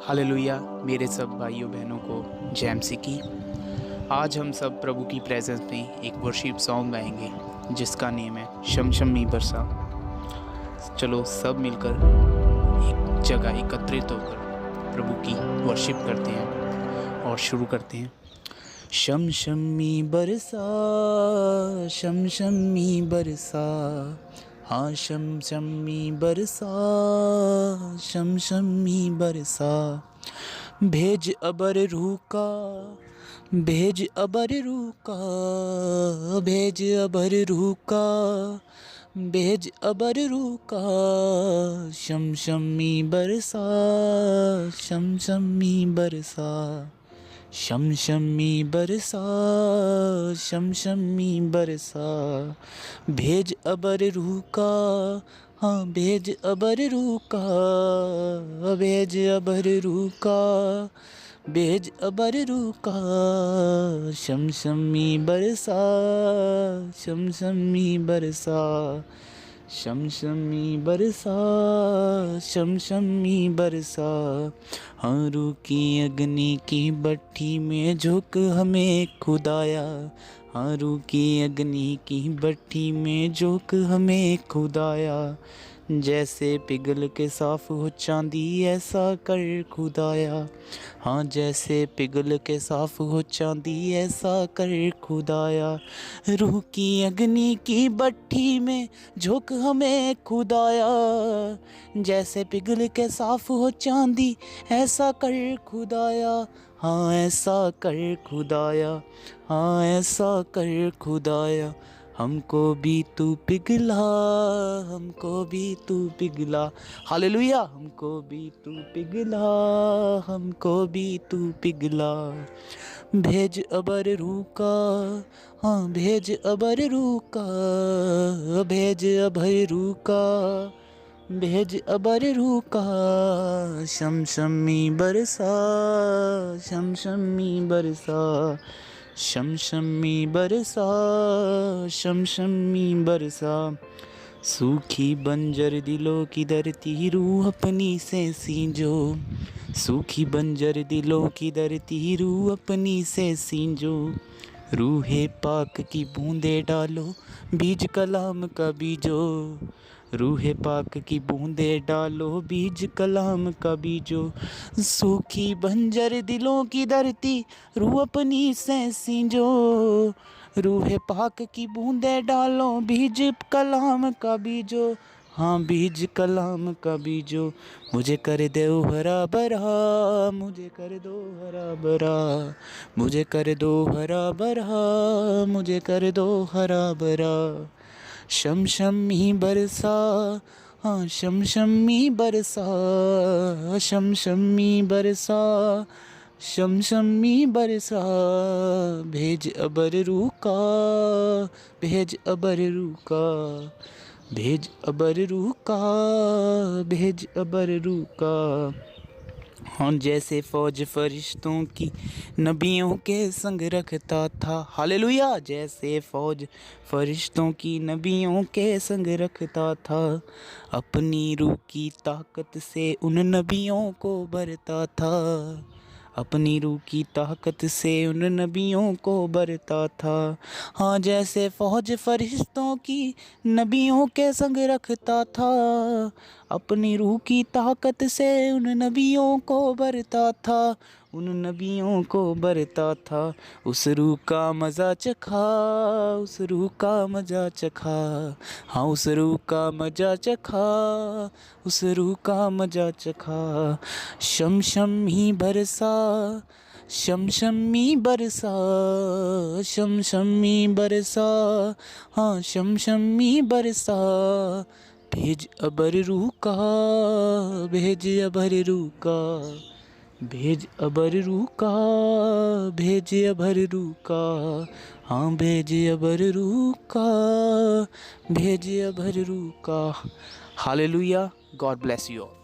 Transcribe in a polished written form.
Hallelujah मेरे सब भाइयों बहनों को जय मसीह की। आज हम सब प्रभु की प्रेजेंस में एक वर्शिप सॉन्ग गाएंगे जिसका नेम है शमशमी बरसा। चलो सब मिलकर एक जगह एकत्रित होकर प्रभु की वर्शिप करते हैं और शुरू करते हैं। शमशमी बरसा, शमशमी बरसा, हाँ शमशमी बरसा, शमशमी बरसा। भेज अबर रूह का, भेज अबर रूह का, भेज अबर रूह का, भेज अबर रूह का। शमशमी बरसा, शमशमी बरसा, शमशमी बरसा, शमशमी बरसा। भेज अबर रूह का, हाँ भेज अबर रूह का, भेज अबर रूह का, भेज अबर रूह का। शमशमी बरसा, शमशमी बरसा, शमशमी बरसा, शमशमी बरसा। हाँ रूह की अग्नि की भट्ठी में झोंक हमें खुदाया, हाँ रूह की अग्नि की भट्ठी में झोंक हमें खुदाया। जैसे पिघल के साफ हो चांदी ऐसा कर खुदाया, हाँ जैसे पिघल के साफ हो चांदी ऐसा कर खुदाया। रूह की अग्नि की भट्ठी में झोंक हमें खुदाया, जैसे पिघल के साफ हो चांदी ऐसा कर खुदाया। हाँ ऐसा कर खुदाया, हाँ ऐसा कर खुदाया। हमको भी तू पिघला, हमको भी तू पिघला। हालेलुया। हमको भी तू पिघला, हमको भी तू पिघला। भेज अबर रूह का, हाँ भेज अबर रूह का, भेज अबर रूह का, भेज अबर रूह का। शमशमी बरसा, शमशमी बरसा, शमशमी बरसा, शमशमी बरसा। सूखी बंजर दिलों की धरती रूह अपनी से सींचो, सूखी बंजर दिलों की धरती रूह अपनी से सींचो। रूहे पाक की बूंदे डालो, बीज कलाम का बीजो, रूहे पाक की बूंदे डालो, बीज कलाम का बीजो। सूखी बंजर दिलों की धरती रूह अपनी से सींचो, रूहे पाक की बूंदे डालो, बीज कलाम का बीजो, हाँ बीज कलाम का बीजो। मुझे कर दो हरा भरा, मुझे कर दो हरा भरा, मुझे कर दो हरा भरा, मुझे कर दो हरा भरा। शमशमी बरसा, हाँ शमशमी बरसा, शमशमी बरसा, शमशमी बरसा। भेज अबर रूह का, भेज अबर रूह का, भेज अबर रूह का, भेज अबर रूह का। हाँ जैसे फौज फरिश्तों की नबियों के संग रखता था। हालेलुया। जैसे फौज फरिश्तों की नबियों के संग रखता था, अपनी रूह की ताकत से उन नबियों को भरता था, अपनी रूह की ताकत से उन नबियों को भरता था। हाँ जैसे फौज फरिश्तों की नबियों के संग रखता था, अपनी रूह की ताकत से उन नबियों को भरता था, उन नबियों को भरता था। उस रूह का मज़ा चखा, उस रूह का मज़ा चखा, हाँ उस रूह का मज़ा चखा, उस रूह का मज़ा चखा। शमशमी बरसा, शमशमी बरसा, शमशमी बरसा, हाँ शमशमी बरसा। भेज अबर रूह का, भेज अबर रूह का, भेज अबर रूह का, भेज अबर रूह का, हाँ भेज अबर रूह का, भेज अबर रूह का। Hallelujah. God bless you all.